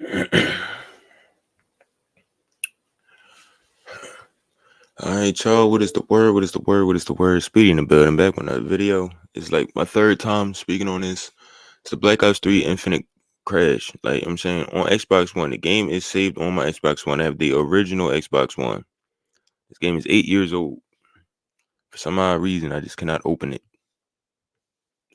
All right, y'all. What is the word? What is the word? What is the word? Speedy in the building. Back with another video. It's like my third time speaking on this. It's the Black Ops 3 Infinite Crash. Like I'm saying, on Xbox One, the game is saved on my Xbox One. I have the original Xbox One. This game is 8 years old. For some odd reason, I just cannot open it.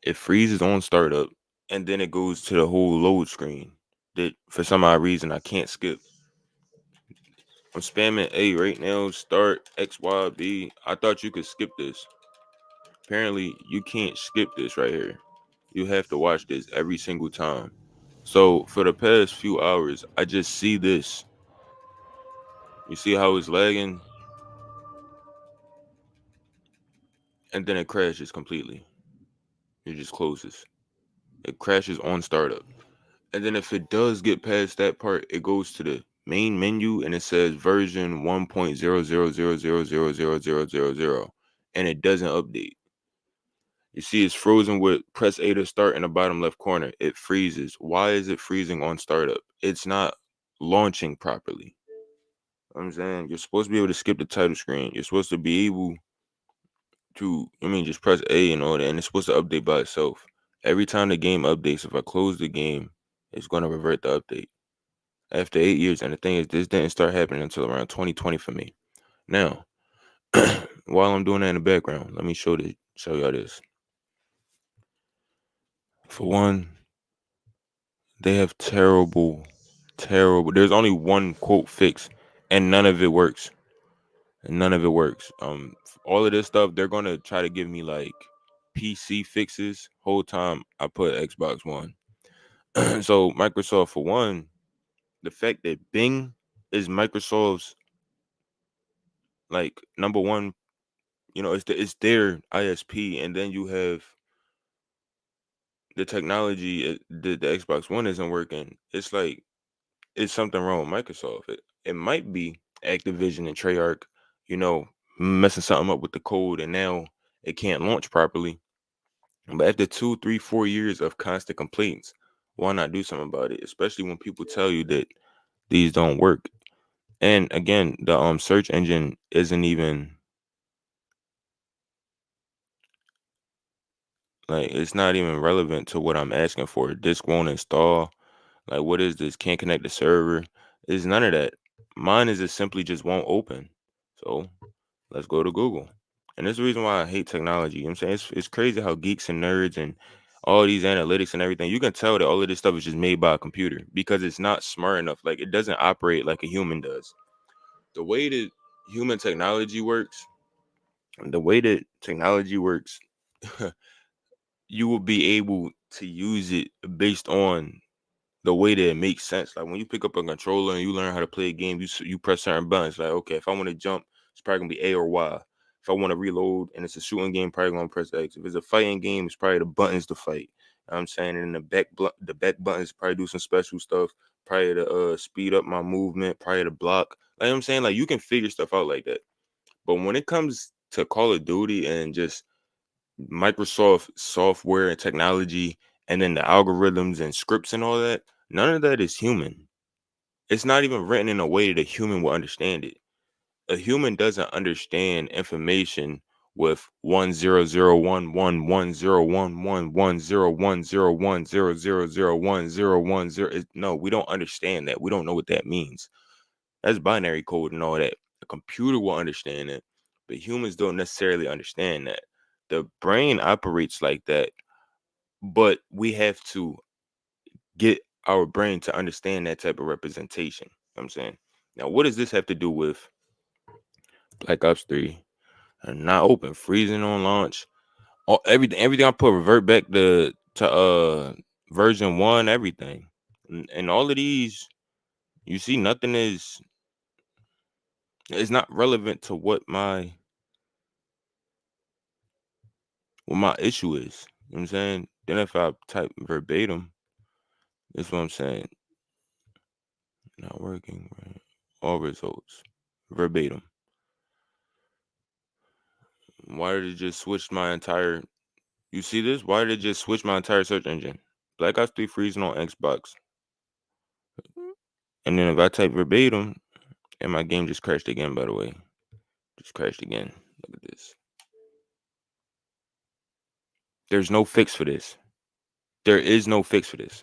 It freezes on startup, and then it goes to the whole load screen that for some odd reason I can't skip. I'm spamming A right now. Start XYB. I thought you could skip this. Apparently, you can't skip this right here. You have to watch this every single time. So for the past few hours, I just see this. You see how it's lagging, and then it crashes completely. It just closes. It crashes on startup. And then if it does get past that part, it goes to the main menu and it says version 1.000000000, and it doesn't update. You see it's frozen with press A to start in the bottom left corner. It freezes. Why is it freezing on startup? It's not launching properly. I'm saying you're supposed to be able to skip the title screen. You're supposed to be able to, just press A and all that, and it's supposed to update by itself. Every time the game updates, if I close the game, it's going to revert the update after 8 years. And the thing is, this didn't start happening until around 2020 for me. Now, while I'm doing that in the background, let me show y'all this. For one, they have terrible. There's only one quote fix, and none of it works. All of this stuff they're gonna try to give me like PC fixes. Whole time I put Xbox One. So Microsoft, for one, the fact that Bing is Microsoft's like number one, it's their ISP, and then you have the technology. The Xbox One isn't working. It's like it's something wrong with Microsoft. It might be Activision and Treyarch, you know, messing something up with the code, and now it can't launch properly. But after 2, 3, 4 years of constant complaints, why not do something about it? Especially when people tell you that these don't work. And again, the search engine isn't even like it's not even relevant to what I'm asking for. Disk won't install. Like, what is this? Can't connect the server. It's none of that. Mine is just simply just won't open. So let's go to Google. And this is the reason why I hate technology. You know what I'm saying? It's crazy how geeks and nerds and all these analytics and everything, you can tell that all of this stuff is just made by a computer because it's not smart enough. Like, it doesn't operate like a human does. The way that human technology works, the way that technology works, you will be able to use it based on the way that it makes sense. Like when you pick up a controller and you learn how to play a game, you press certain buttons. Like, okay, if I want to jump, it's probably gonna be A or Y. If I want to reload and it's a shooting game, probably gonna press X. If it's a fighting game, it's probably the buttons to fight. You know what I'm saying, and the back buttons probably do some special stuff. Probably to speed up my movement, probably to block. Like I'm saying, like you can figure stuff out like that. But when it comes to Call of Duty and just Microsoft software and technology, and then the algorithms and scripts and all that, none of that is human. It's not even written in a way that a human will understand it. A human doesn't understand information with 100111101101010101010. No, we don't understand that. We don't know what that means. That's binary code and all that. A computer will understand it, but humans don't necessarily understand that. The brain operates like that, but we have to get our brain to understand that type of representation. You know what I'm saying? Now, what does this have to do with Black Ops 3? And not open, freezing on launch. Everything I put revert back to version 1, everything. And all of these, you see, nothing is not relevant to what my issue is. You know what I'm saying? Then if I type verbatim, that's what I'm saying. Not working, right? All results. Verbatim. Why did it just switch my entire you see this? Why did it just switch my entire search engine? Black Ops 3 freezing on Xbox. And then if I type verbatim, and my game just crashed again, by the way. Just crashed again. Look at this. There's no fix for this. There is no fix for this.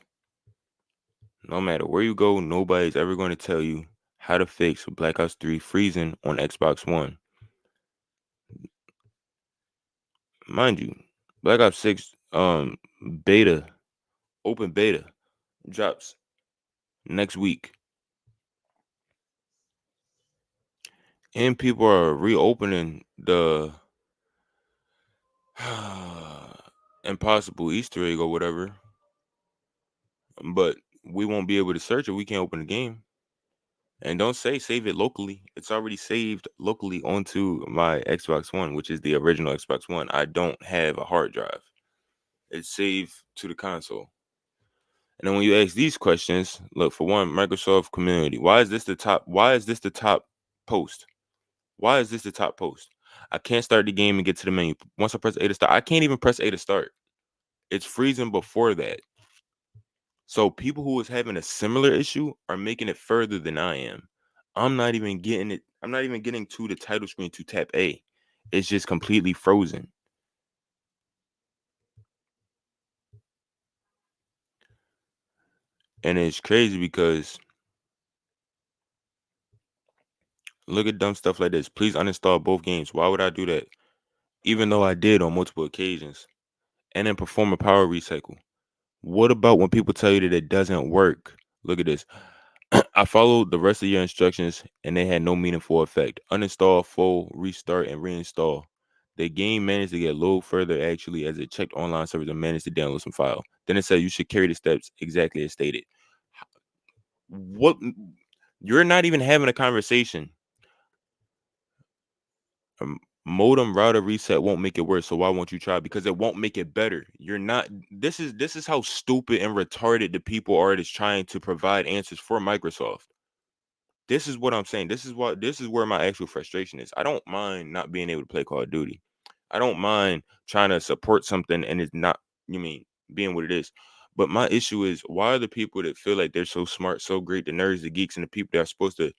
No matter where you go, nobody's ever going to tell you how to fix Black Ops 3 freezing on Xbox One. Mind you, Black Ops 6 beta, open beta, drops next week. And people are reopening the impossible Easter egg or whatever. But we won't be able to search it. We can't open the game. And don't say save it locally. It's already saved locally onto my Xbox One, which is the original Xbox One. I don't have a hard drive. It's saved to the console. And then when you ask these questions, look, for one, Microsoft community. Why is this the top? Why is this the top post? Why is this the top post? I can't start the game and get to the menu. Once I press A to start, I can't even press A to start. It's freezing before that. So people who is having a similar issue are making it further than I am. I'm not even getting it. I'm not even getting to the title screen to tap A. It's just completely frozen. And it's crazy because look at dumb stuff like this. Please uninstall both games. Why would I do that? Even though I did on multiple occasions. And then perform a power recycle. What about when people tell you that it doesn't work? Look at this. I followed the rest of your instructions and they had no meaningful effect. Uninstall, full, restart, and reinstall. The game managed to get a little further actually as it checked online servers and managed to download some file. Then it said you should carry the steps exactly as stated. What? You're not even having a conversation. Modem router reset won't make it worse, so why won't you try? Because it won't make it better. You're not. This is how stupid and retarded the people are that's trying to provide answers for Microsoft. This is what I'm saying. This is where my actual frustration is. I don't mind not being able to play Call of Duty. I don't mind trying to support something and it's not, you mean, being what it is. But my issue is, why are the people that feel like they're so smart, so great, the nerds, the geeks, and the people that are supposed to,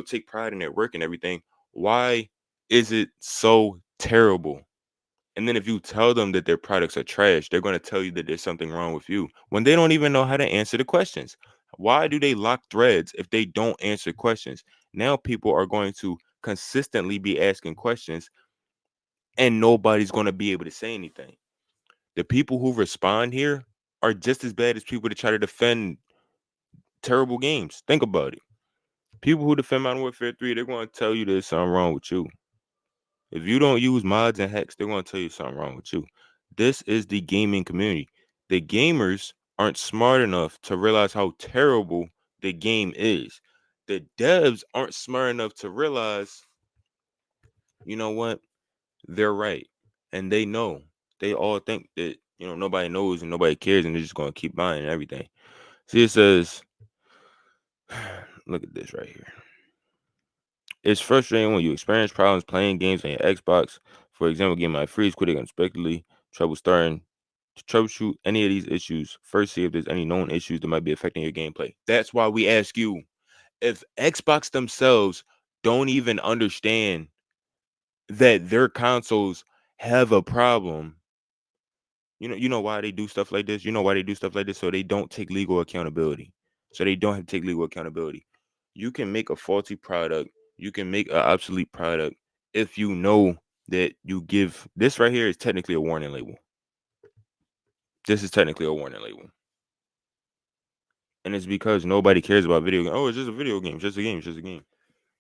take pride in their work and everything, why is it so terrible? And then if you tell them that their products are trash, they're going to tell you that there's something wrong with you when they don't even know how to answer the questions. Why do they lock threads if they don't answer questions? Now people are going to consistently be asking questions and nobody's going to be able to say anything. The people who respond here are just as bad as people that try to defend terrible games. Think about it. People who defend Modern Warfare 3, they're going to tell you there's something wrong with you. If you don't use mods and hacks, they're going to tell you something wrong with you. This is the gaming community. The gamers aren't smart enough to realize how terrible the game is. The devs aren't smart enough to realize, you know what, they're right. And they know. They all think that, nobody knows and nobody cares and they're just going to keep buying and everything. See, it says, look at this right here. It's frustrating when you experience problems playing games on your Xbox. For example, game might freeze, quitting unexpectedly, trouble starting. To troubleshoot any of these issues, first see if there's any known issues that might be affecting your gameplay. That's why we ask you. If Xbox themselves don't even understand that their consoles have a problem, you know why they do stuff like this? You know why they do stuff like this? So they don't take legal accountability. So they don't have to take legal accountability. You can make a faulty product. You can make an obsolete product if you know that you give this right here is technically a warning label. This is technically a warning label. And it's because nobody cares about video games. Oh, it's just a video game. It's just a game. It's just a game.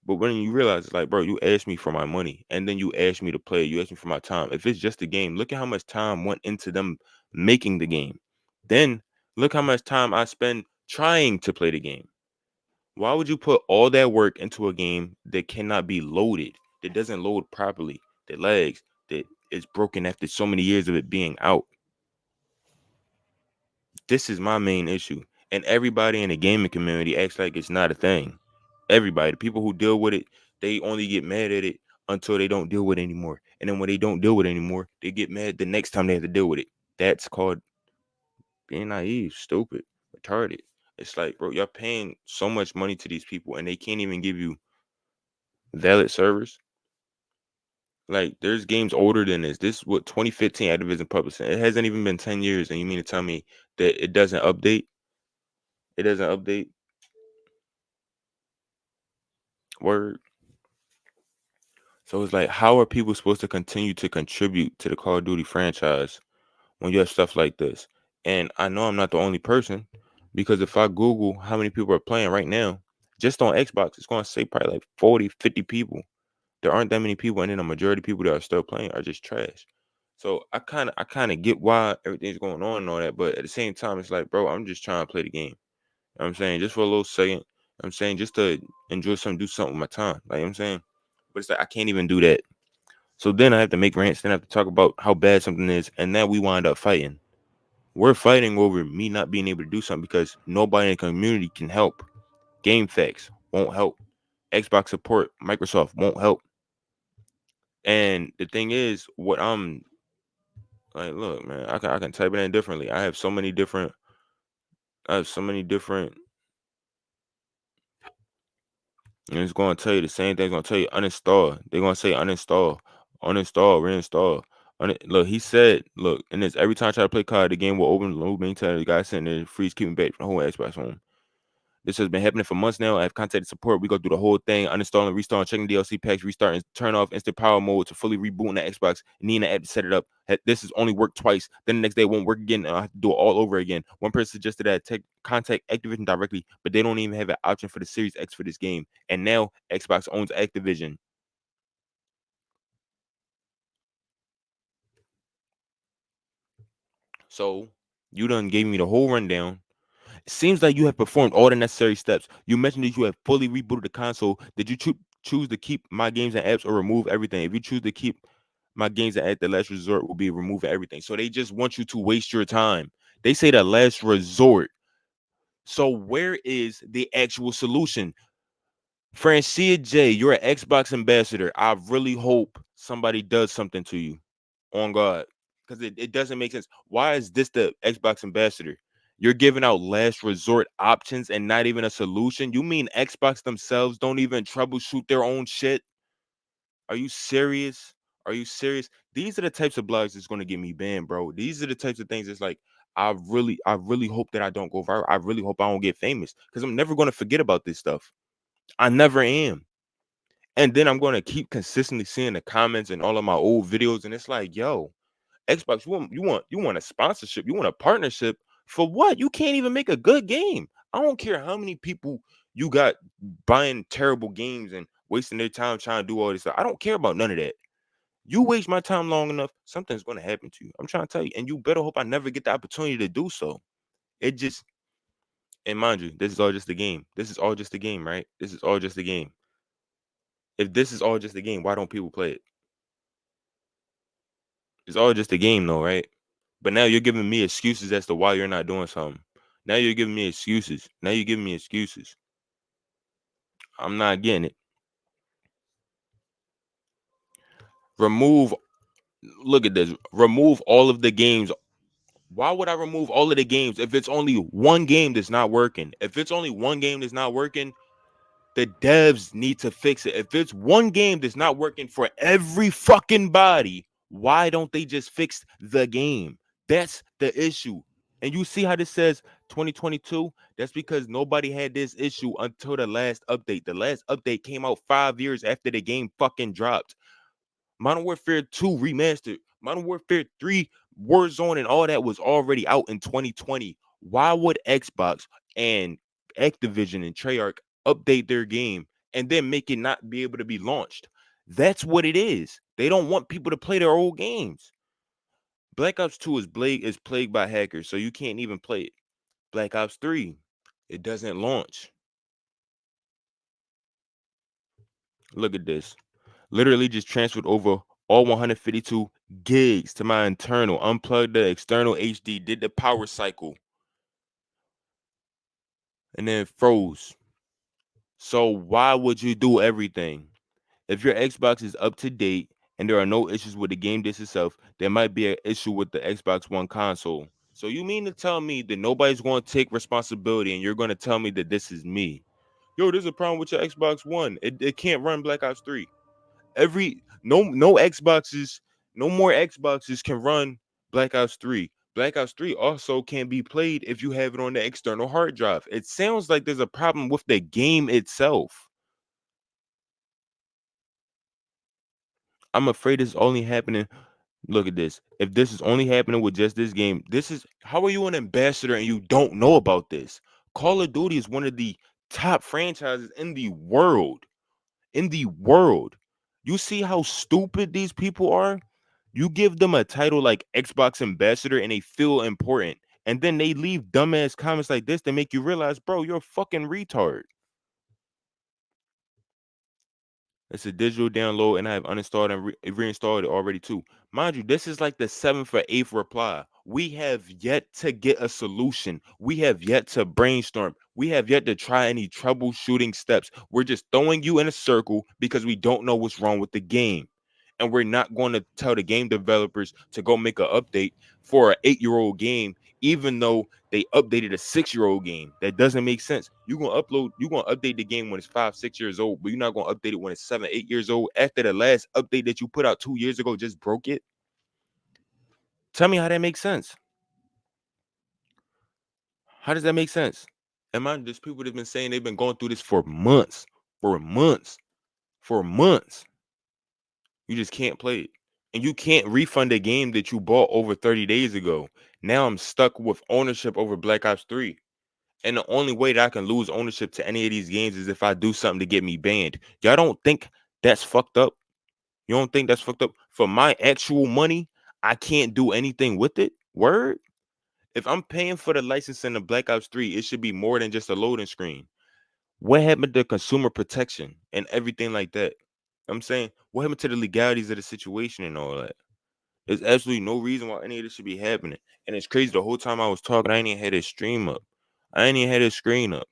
But when you realize, it's like, bro, you asked me for my money, and then you asked me to play. You asked me for my time. If it's just a game, look at how much time went into them making the game. Then look how much time I spend trying to play the game. Why would you put all that work into a game that cannot be loaded, that doesn't load properly, that lags, that is broken after so many years of it being out? This is my main issue. And everybody in the gaming community acts like it's not a thing. Everybody, the people who deal with it, they only get mad at it until they don't deal with it anymore. And then when they don't deal with it anymore, they get mad the next time they have to deal with it. That's called being naive, stupid, retarded. It's like, bro, you're paying so much money to these people and they can't even give you valid servers. Like, there's games older than this. This what 2015 Activision Publishing. It hasn't even been 10 years, and you mean to tell me that it doesn't update? It doesn't update. Word. So it's like, how are people supposed to continue to contribute to the Call of Duty franchise when you have stuff like this? And I know I'm not the only person, because if I Google how many people are playing right now, just on Xbox, it's going to say probably like 40, 50 people. There aren't that many people, and then the majority of people that are still playing are just trash. So I kind of get why everything's going on and all that, but at the same time, it's like, bro, I'm just trying to play the game. You know what I'm saying, just for a little second. I'm saying, just to enjoy something, do something with my time. Like, you know what I'm saying, but it's like I can't even do that. So then I have to make rants. Then I have to talk about how bad something is, and now we wind up fighting. We're fighting over me not being able to do something because nobody in the community can help. Game facts won't help. Xbox support, Microsoft won't help. And the thing is, what I'm like, look, man, I can type it in differently. I have so many different. I have so many different. And it's going to tell you the same thing. It's going to tell you uninstall. They're going to say uninstall, uninstall, reinstall. Look, he said, look, and this every time I try to play COD, the game will open, load, maintain. The guy sitting there, freeze, keep me back from the whole Xbox home. This has been happening for months now. I've contacted support. We go through the whole thing, uninstalling, reinstalling, checking DLC packs, restarting, turn off instant power mode to fully rebooting the Xbox. Needing the app to set it up. This has only worked twice. Then the next day it won't work again, and I have to do it all over again. One person suggested that I contact Activision directly, but they don't even have an option for the Series X for this game. And now Xbox owns Activision. So you done gave me the whole rundown. It seems like you have performed all the necessary steps. You mentioned that you have fully rebooted the console. Did you choose to keep my games and apps or remove everything? If you choose to keep my games and apps, the last resort will be removing everything. So they just want you to waste your time. They say the last resort. So where is the actual solution? Francia J, you're an Xbox ambassador. I really hope somebody does something to you. On God. Because it doesn't make sense. Why is this the Xbox ambassador? You're giving out last resort options and not even a solution. You mean Xbox themselves don't even troubleshoot their own shit? Are you serious? Are you serious? These are the types of blogs that's going to get me banned, bro. These are the types of things that's like, I really hope that I don't go viral. I really hope I don't get famous, because I'm never going to forget about this stuff. I never am. And then I'm going to keep consistently seeing the comments and all of my old videos, and it's like, yo, Xbox, you want a sponsorship, you want a partnership for what? You can't even make a good game. I don't care how many people you got buying terrible games and wasting their time trying to do all this stuff. I don't care about none of that. You waste my time long enough, something's going to happen to you. I'm trying to tell you, and you better hope I never get the opportunity to do so. It just, and mind you, this is all just a game. This is all just a game, right? This is all just a game. If this is all just a game, why don't people play it? It's all just a game, though, right? But now you're giving me excuses as to why you're not doing something. Now you're giving me excuses. Now you're giving me excuses. I'm not getting it. Remove, look at this. Remove all of the games. Why would I remove all of the games if it's only one game that's not working? If it's only one game that's not working, the devs need to fix it. If it's one game that's not working for every fucking body, why don't they just fix the game? That's the issue. And you see how this says 2022? That's because nobody had this issue until the last update. The last update came out 5 years after the game fucking dropped. Modern Warfare 2 remastered. Modern Warfare 3, Warzone, and all that was already out in 2020. Why would Xbox and Activision and Treyarch update their game and then make it not be able to be launched? That's what it is. They don't want people to play their old games. Black Ops 2 is plagued by hackers, so you can't even play it. Black Ops 3, it doesn't launch. Look at this. Literally just transferred over all 152 gigs to my internal, unplugged the external HD, did the power cycle, and then froze. So why would you do everything? If your Xbox is up to date and there are no issues with the game disc itself, there might be an issue with the Xbox One console. So you mean to tell me that nobody's going to take responsibility and you're going to tell me that this is me? Yo, there's a problem with your Xbox One. It can't run Black Ops 3. No Xboxes, no more Xboxes can run Black Ops 3. Black Ops 3 also can't be played if you have it on the external hard drive. It sounds like there's a problem with the game itself. I'm afraid it's only happening. Look at this. If this is only happening with just this game, this is how are you an ambassador and you don't know about this? Call of Duty is one of the top franchises in the world. In the world. You see how stupid these people are? You give them a title like Xbox Ambassador and they feel important. And then they leave dumbass comments like this to make you realize, bro, you're a fucking retard. It's a digital download, and I have uninstalled and reinstalled it already too. Mind you, this is like the seventh or eighth reply. We have yet to get a solution. We have yet to brainstorm. We have yet to try any troubleshooting steps. We're just throwing you in a circle because we don't know what's wrong with the game. And we're not going to tell the game developers to go make an update for an 8-year-old game, even though they updated a 6-year-old game. That doesn't make sense. You're gonna update the game when it's 5, 6 years old, but you're not gonna update it when it's 7, 8 years old after the last update that you put out 2 years ago just broke it. Tell me how that makes sense. How does that make sense? And mind, there's people that've been saying they've been going through this for months, for months, for months. You just can't play it. And you can't refund a game that you bought over 30 days ago. Now I'm stuck with ownership over Black Ops 3. And the only way that I can lose ownership to any of these games is if I do something to get me banned. Y'all don't think that's fucked up? You don't think that's fucked up? For my actual money, I can't do anything with it? Word? If I'm paying for the licensing of Black Ops 3, it should be more than just a loading screen. What happened to consumer protection and everything like that? I'm saying, what happened to the legalities of the situation and all that? There's absolutely no reason why any of this should be happening. And it's crazy. The whole time I was talking, I ain't even had his stream up. I ain't even had his screen up.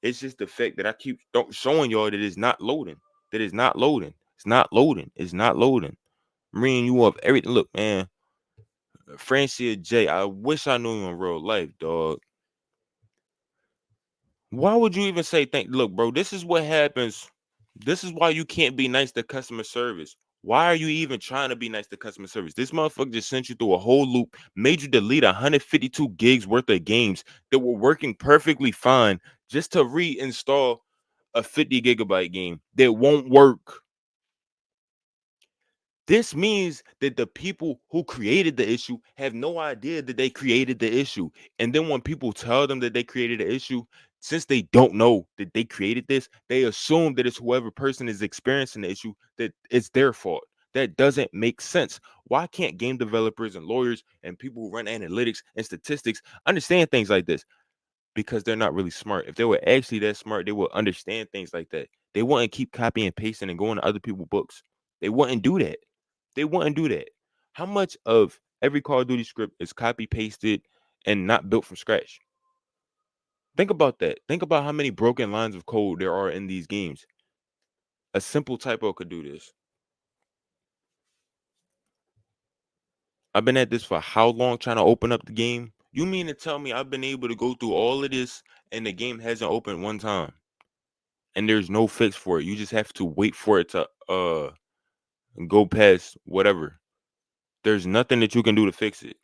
It's just the fact that I keep showing y'all that it's not loading. That it's not loading. It's not loading. It's not loading. I'm bringing you up everything. Look, man. Francia J. I wish I knew you in real life, dog. Why would you even say thank? Look, bro, this is what happens. This is why you can't be nice to customer service. Why are you even trying to be nice to customer service? This motherfucker just sent you through a whole loop, made you delete 152 gigs worth of games that were working perfectly fine just to reinstall a 50 gigabyte game that won't work. This means that the people who created the issue have no idea that they created the issue. And then when people tell them that they created the issue, since they don't know that they created this, they assume that it's whoever person is experiencing the issue, that it's their fault. That doesn't make sense. Why can't game developers and lawyers and people who run analytics and statistics understand things like this? Because they're not really smart. If they were actually that smart, they would understand things like that. They wouldn't keep copying and pasting and going to other people's books. They wouldn't do that. They wouldn't do that. How much of every Call of Duty script is copy pasted and not built from scratch? Think about that. Think about how many broken lines of code there are in these games. A simple typo could do this. I've been at this for how long trying to open up the game? You mean to tell me I've been able to go through all of this and the game hasn't opened one time? And there's no fix for it. You just have to wait for it to go past whatever. There's nothing that you can do to fix it.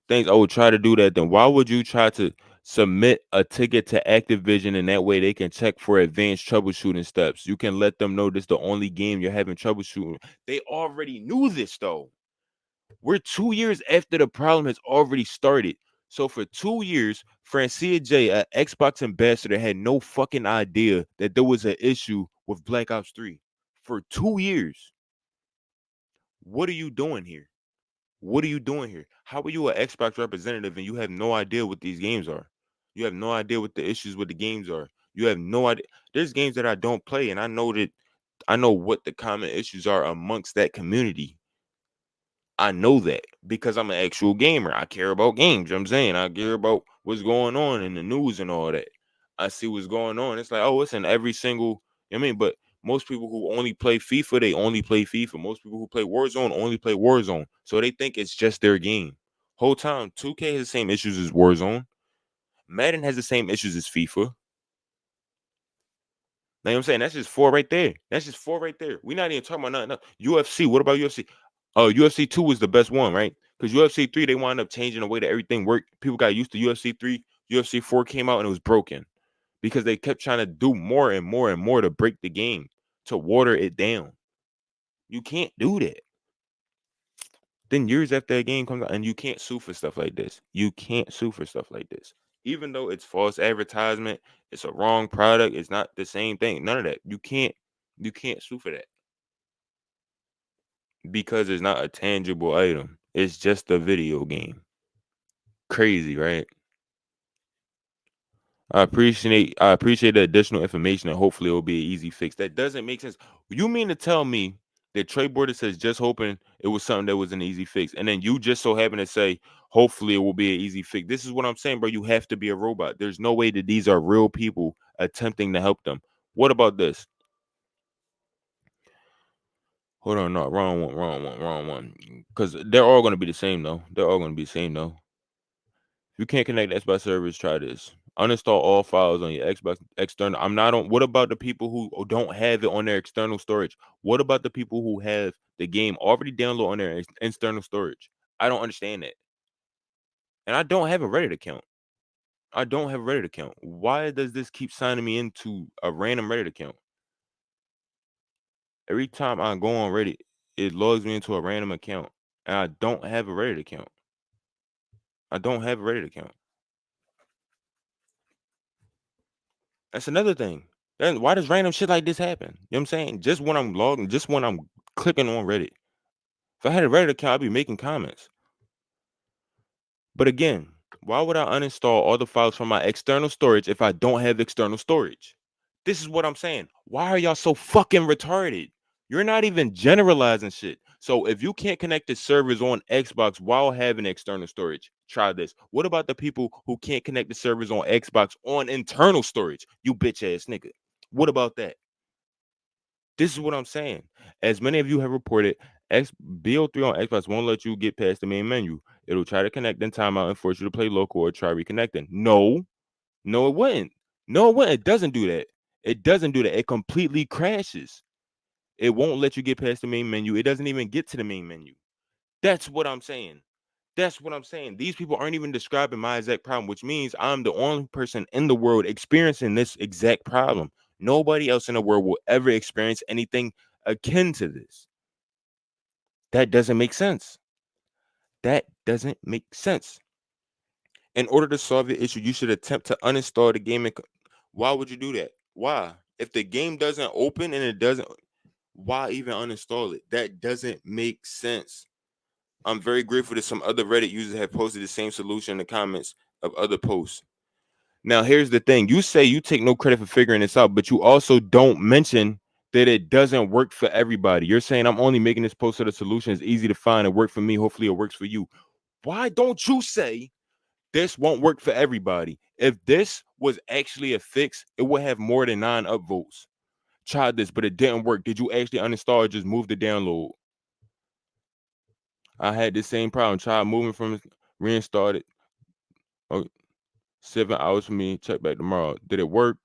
Things I would try to do that, then why would you try to submit a ticket to Activision and that way they can check for advanced troubleshooting steps? You can let them know this is the only game you're having troubleshooting. They already knew this though. We're 2 years after the problem has already started. So for 2 years, Francia J, an Xbox ambassador, had no fucking idea that there was an issue with Black Ops 3. For 2 years. What are you doing here? What are you doing here? How are you an Xbox representative and you have no idea what these games are? You have no idea what the issues with the games are. You have no idea. There's games that I don't play, and I know what the common issues are amongst that community. I know that because I'm an actual gamer. I care about games. You know what I'm saying, I care about what's going on in the news and all that. I see what's going on. It's like, oh, it's in every single. I mean, but most people who only play FIFA, they only play FIFA. Most people who play Warzone only play Warzone. So they think it's just their game. Whole time, 2K has the same issues as Warzone. Madden has the same issues as FIFA. Know what I'm saying? That's just four right there. That's just four right there. We're not even talking about nothing else. UFC. What about UFC? UFC 2 was the best one, right? Because UFC 3, they wound up changing the way that everything worked. People got used to UFC 3. UFC 4 came out and it was broken because they kept trying to do more and more and more to break the game, to water it down. You can't do that. Then years after that game comes out, and you can't sue for stuff like this. You can't sue for stuff like this. Even though it's false advertisement, it's a wrong product, it's not the same thing. None of that. You can't sue for that because it's not a tangible item. It's just a video game. Crazy, right? I appreciate the additional information and hopefully it will be an easy fix. That doesn't make sense. You mean to tell me that Trey Border says just hoping it was something that was an easy fix, and then you just so happen to say hopefully it will be an easy fix? This is what I'm saying, bro. You have to be a robot. There's no way that these are real people attempting to help them. What about this? Hold on, no, wrong one. Because they're all gonna be the same though. They're all gonna be the same though. If you can't connect Xbox servers, try this. Uninstall all files on your Xbox external. I'm not on. What about the people who don't have it on their external storage? What about the people who have the game already downloaded on their external storage? I don't understand that. And I don't have a Reddit account. I don't have a Reddit account. Why does this keep signing me into a random Reddit account? Every time I go on Reddit, it logs me into a random account. And I don't have a Reddit account. I don't have a Reddit account. That's another thing. Then why does random shit like this happen? You know what I'm saying? Just when I'm logging, just when I'm clicking on Reddit. If I had a Reddit account, I'd be making comments. But again, why would I uninstall all the files from my external storage if I don't have external storage? This is what I'm saying. Why are y'all so fucking retarded? You're not even generalizing shit. So if you can't connect the servers on Xbox while having external storage, try this. What about the people who can't connect the servers on Xbox on internal storage? You bitch ass nigga. What about that? This is what I'm saying. As many of you have reported, BO3 on Xbox won't let you get past the main menu. It'll try to connect in timeout and force you to play local or try reconnecting. No, it wouldn't. No, it wouldn't. It doesn't do that. It doesn't do that. It completely crashes. It won't let you get past the main menu. It doesn't even get to the main menu. That's what I'm saying. That's what I'm saying. These people aren't even describing my exact problem, which means I'm the only person in the world experiencing this exact problem. Nobody else in the world will ever experience anything akin to this. That doesn't make sense. That doesn't make sense. In order to solve the issue, you should attempt to uninstall the game. Why would you do that? Why? If the game doesn't open and it doesn't, why even uninstall it? That doesn't make sense. I'm very grateful that some other Reddit users have posted the same solution in the comments of other posts. Now, here's the thing. You say you take no credit for figuring this out, but you also don't mention that it doesn't work for everybody. You're saying I'm only making this post so the solution is easy to find and work for me. Hopefully it works for you. Why don't you say this won't work for everybody? If this was actually a fix, it would have more than 9 upvotes. Tried this, but it didn't work. Did you actually uninstall or just move the download? I had the same problem. Tried moving from reinstalled it. Oh, 7 hours for me. Check back tomorrow. Did it work?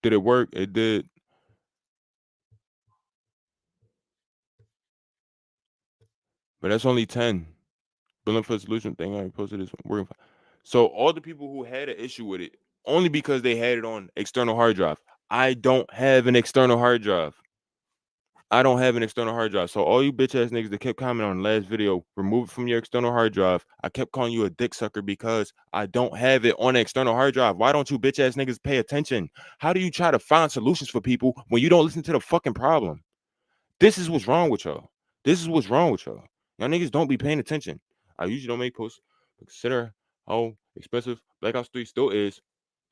Did it work? It did. But that's only 10. Billing for solution thing. I posted this one. So all the people who had an issue with it, only because they had it on external hard drive. I don't have an external hard drive. I don't have an external hard drive. So all you bitch ass niggas that kept commenting on the last video, remove it from your external hard drive. I kept calling you a dick sucker because I don't have it on an external hard drive. Why don't you bitch ass niggas pay attention? How do you try to find solutions for people when you don't listen to the fucking problem? This is what's wrong with y'all. This is what's wrong with y'all. Y'all niggas don't be paying attention. I usually don't make posts. Consider how expensive Black Ops 3 still is.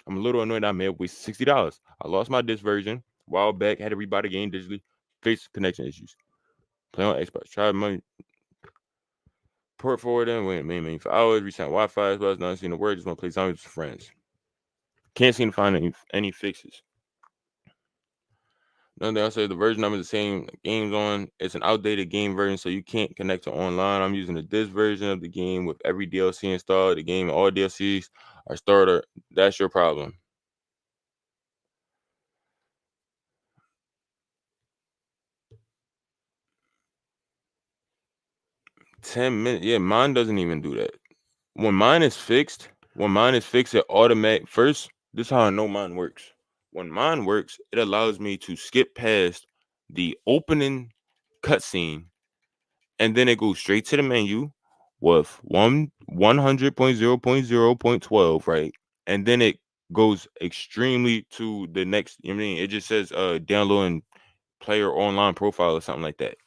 I'm a little annoyed I may have wasted $60. I lost my disc version a while back, had to rebuy the game digitally, faced connection issues. Play on Xbox. Tried money. Port forward and went main for hours. Reset Wi-Fi as well as not seeing the word. Just want to play zombies with friends. Can't seem to find any fixes. Another thing I say, the version number is the same games on. It's an outdated game version, so you can't connect to online. I'm using the disc version of the game with every DLC installed. The game and all DLCs are starter. That's your problem. 10 minutes. Yeah, mine doesn't even do that. When mine is fixed, it automatic first. This is how I know mine works. When mine works, it allows me to skip past the opening cutscene, and then it goes straight to the menu with 100.0.0.12, right? And then it goes extremely to the next. You know what I mean, it just says downloading player online profile or something like that.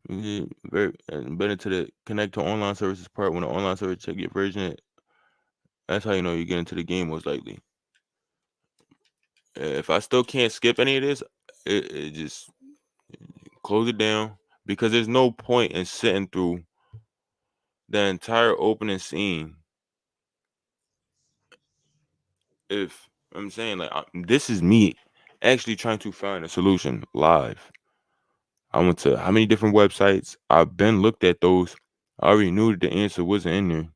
Yeah, very and better to the connect to online services part. When the online service check your version, that's how you know you get into the game most likely. If I still can't skip any of this, it just close it down, because there's no point in sitting through the entire opening scene. If I'm saying, like, this is me actually trying to find a solution live. I went to how many different websites? I've been looked at those. I already knew that the answer wasn't in there,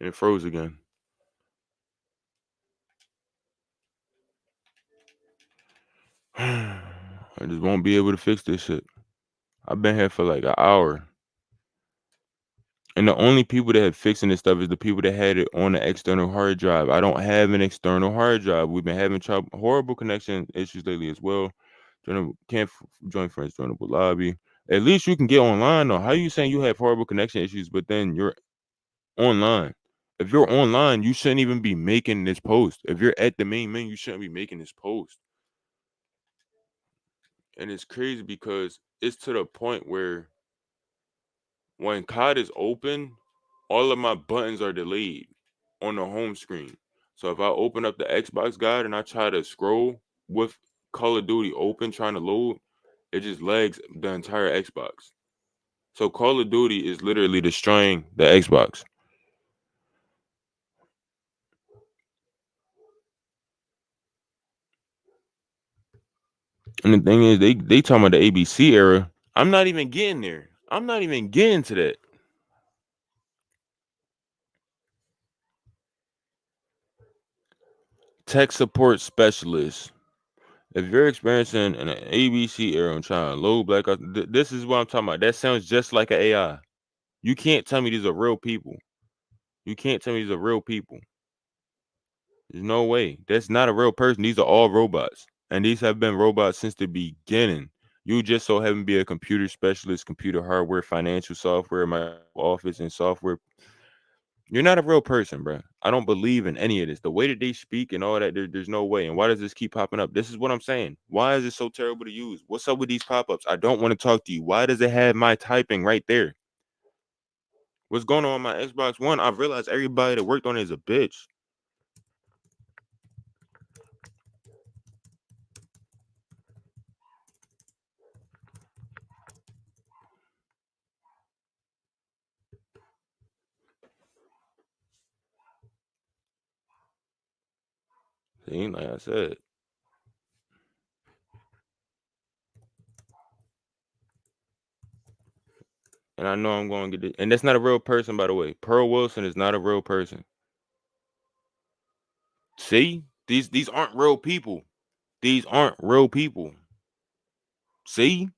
and it froze again. I just won't be able to fix this shit. I've been here for like an hour. And the only people that have fixing this stuff is the people that had it on the external hard drive. I don't have an external hard drive. We've been having horrible connection issues lately as well. Can't join friends, joinable lobby. At least you can get online though. How you saying you have horrible connection issues, but then you're online? If you're online, you shouldn't even be making this post. If you're at the main menu, you shouldn't be making this post. And it's crazy because it's to the point where when COD is open, all of my buttons are delayed on the home screen. So if I open up the Xbox guide and I try to scroll with Call of Duty open trying to load, it just lags the entire Xbox. So Call of Duty is literally destroying the Xbox. And the thing is, they talking about the ABC era. I'm not even getting there. I'm not even getting to that. Tech support specialist. If you're experiencing an ABC error and trying to load blackout, this is what I'm talking about. That sounds just like an AI. You can't tell me these are real people. You can't tell me these are real people. There's no way. That's not a real person. These are all robots. And these have been robots since the beginning. You just so happen to be a computer specialist, computer hardware, financial software, my office and software. You're not a real person, bro. I don't believe in any of this. The way that they speak and all that, there's no way. And why does this keep popping up? This is what I'm saying. Why is it so terrible to use? What's up with these pop-ups? I don't want to talk to you. Why does it have my typing right there? What's going on my Xbox One? I've realized everybody that worked on it is a bitch. See, like I said. And I know I'm going to get it. And that's not a real person, by the way. Pearl Wilson is not a real person. See? These aren't real people. These aren't real people. See?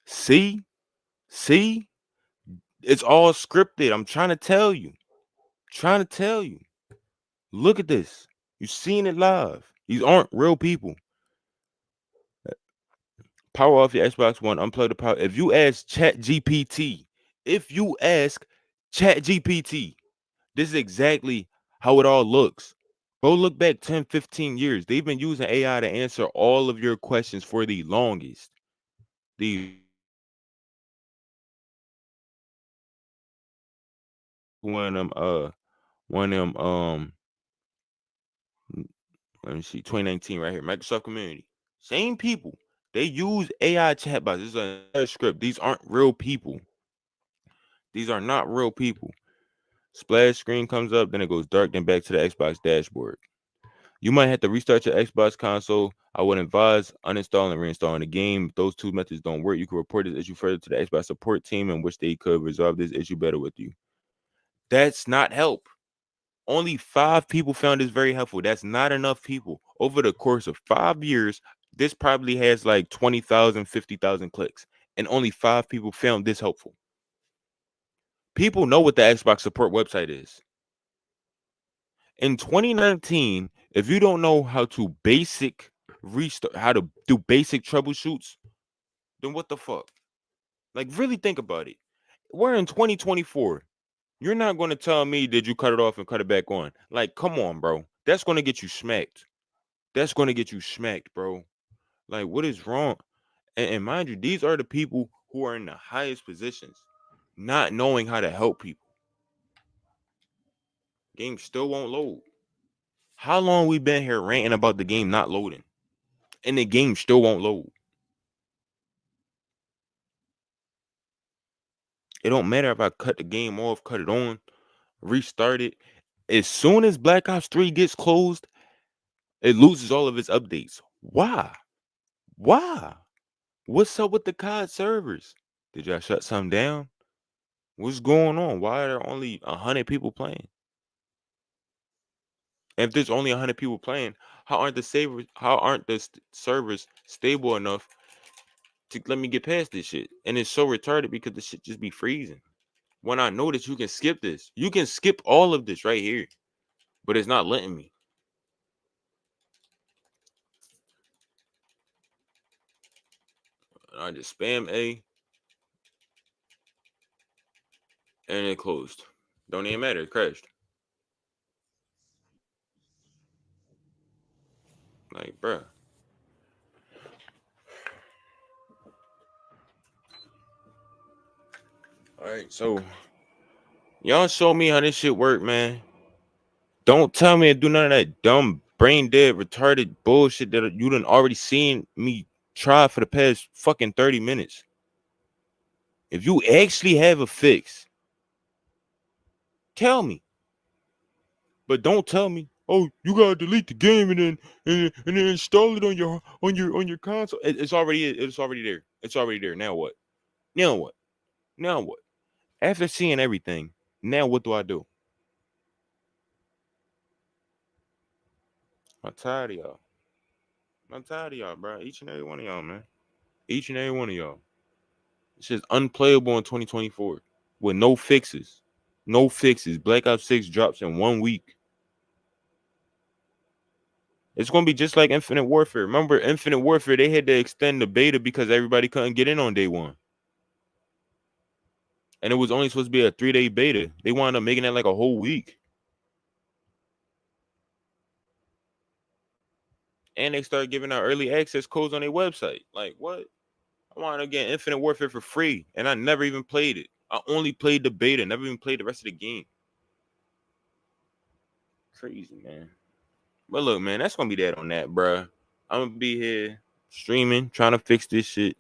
See? See? It's all scripted. I'm trying to tell you. Trying to tell you. Look at this. You seen it live. These aren't real people. Power off your Xbox One. Unplug the power. If you ask Chat GPT, this is exactly how it all looks. Go look back 10, 15 years. They've been using AI to answer all of your questions for the longest. The one of them one of them let me see, 2019 right here. Microsoft Community. Same people. They use AI chatbots. This is a script. These aren't real people. These are not real people. Splash screen comes up, then it goes dark, then back to the Xbox dashboard. You might have to restart your Xbox console. I would advise uninstalling and reinstalling the game. If those two methods don't work, you can report this issue further to the Xbox support team, in which they could resolve this issue better with you. That's not help. Only 5 people found this very helpful. That's not enough people. Over the course of 5 years, this probably has like 20,000, 50,000 clicks, and only 5 people found this helpful. People know what the Xbox support website is. In 2019, if you don't know how to basic restart, how to do basic troubleshoots, then what the fuck? Like, really think about it. We're in 2024. You're not going to tell me, did you cut it off and cut it back on? Like, come on, bro. That's going to get you smacked. That's going to get you smacked, bro. Like, what is wrong? And mind you, these are the people who are in the highest positions, not knowing how to help people. Game still won't load. How long we been here ranting about the game not loading, and the game still won't load? It don't matter if I cut the game off, cut it on, restart it. As soon as Black Ops 3 gets closed, it loses all of its updates. Why? Why? What's up with the COD servers? Did y'all shut something down? What's going on? Why are there only 100 people playing? And if there's only 100 people playing, how aren't the servers stable enough to let me get past this shit? And it's so retarded because the shit just be freezing. When I know that you can skip this, you can skip all of this right here, but it's not letting me. I just spam A and it closed. Don't even matter, it crashed. Like, bruh. Alright, so y'all show me how this shit work, man. Don't tell me to do none of that dumb, brain dead, retarded bullshit that you done already seen me try for the past fucking 30 minutes. If you actually have a fix, tell me. But don't tell me, oh, you gotta delete the game and then install it on your console. It's already there. It's already there. Now what? Now what? Now what? After seeing everything, now what do I do? I'm tired of y'all. I'm tired of y'all, bro. Each and every one of y'all, man. Each and every one of y'all. It's just unplayable in 2024 with no fixes. No fixes. Black Ops 6 drops in 1 week. It's gonna be just like Infinite Warfare. Remember, Infinite Warfare, they had to extend the beta because everybody couldn't get in on day one. And it was only supposed to be a 3-day beta. They wound up making that like a whole week. And they started giving out early access codes on their website. Like, what? I wanted to get Infinite Warfare for free, and I never even played it. I only played the beta, never even played the rest of the game. Crazy, man. But look, man, that's gonna be that on that, bruh. I'm gonna be here streaming, trying to fix this shit.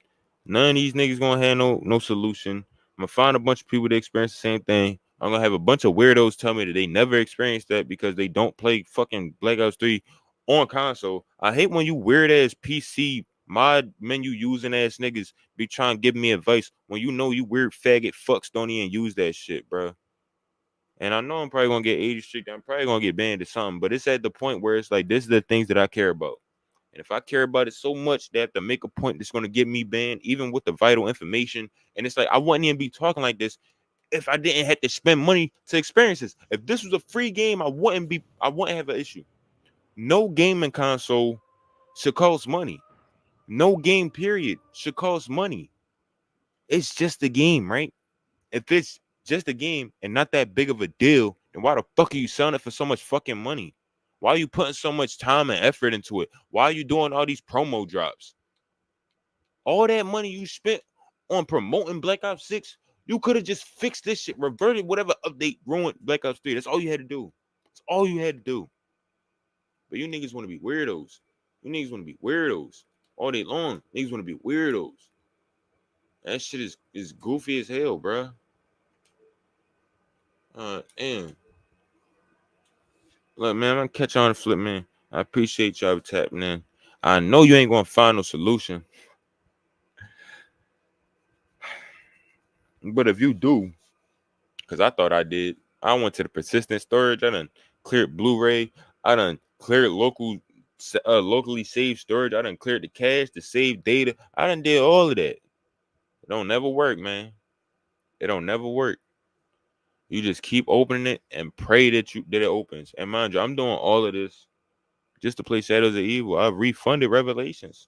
None of these niggas gonna have no solution. I'm gonna find a bunch of people that experience the same thing. I'm gonna have a bunch of weirdos tell me that they never experienced that because they don't play fucking Black Ops 3 on console. I hate when you weird ass PC mod menu using ass niggas be trying to give me advice when you know you weird faggot fucks don't even use that shit, bruh. And I know I'm probably gonna get age restricted. I'm probably gonna get banned or something. But it's at the point where it's like this is the things that I care about. And if I care about it so much, they have to make a point that's gonna get me banned, even with the vital information. And it's like I wouldn't even be talking like this if I didn't have to spend money to experience this. If this was a free game, I wouldn't have an issue. No gaming console should cost money. No game period should cost money. It's just a game, right? If it's just a game and not that big of a deal, then why the fuck are you selling it for so much fucking money? Why are you putting so much time and effort into it? Why are you doing all these promo drops? All that money you spent on promoting Black Ops 6, you could have just fixed this shit, reverted whatever update ruined Black Ops 3. That's all you had to do. That's all you had to do. But you niggas want to be weirdos. You niggas want to be weirdos all day long. Niggas want to be weirdos. That shit is goofy as hell, bruh. And look, man, I'm gonna catch on the flip, man. I appreciate y'all tapping in. I know you ain't gonna find no solution, but if you do, because I thought I did, I went to the persistent storage. I done cleared Blu-ray. I done cleared locally saved storage. I done cleared the cache, the saved data. I done did all of that. It don't never work, man. It don't never work. You just keep opening it and pray that it opens. And mind you, I'm doing all of this just to play Shadows of Evil. I've refunded Revelations.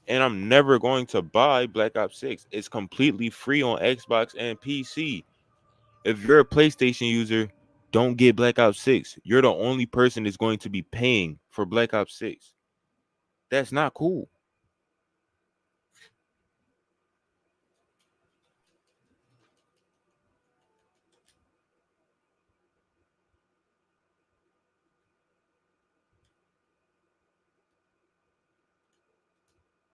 And I'm never going to buy Black Ops 6. It's completely free on Xbox and PC. If you're a PlayStation user, don't get Black Ops 6. You're the only person that's going to be paying for Black Ops 6. That's not cool.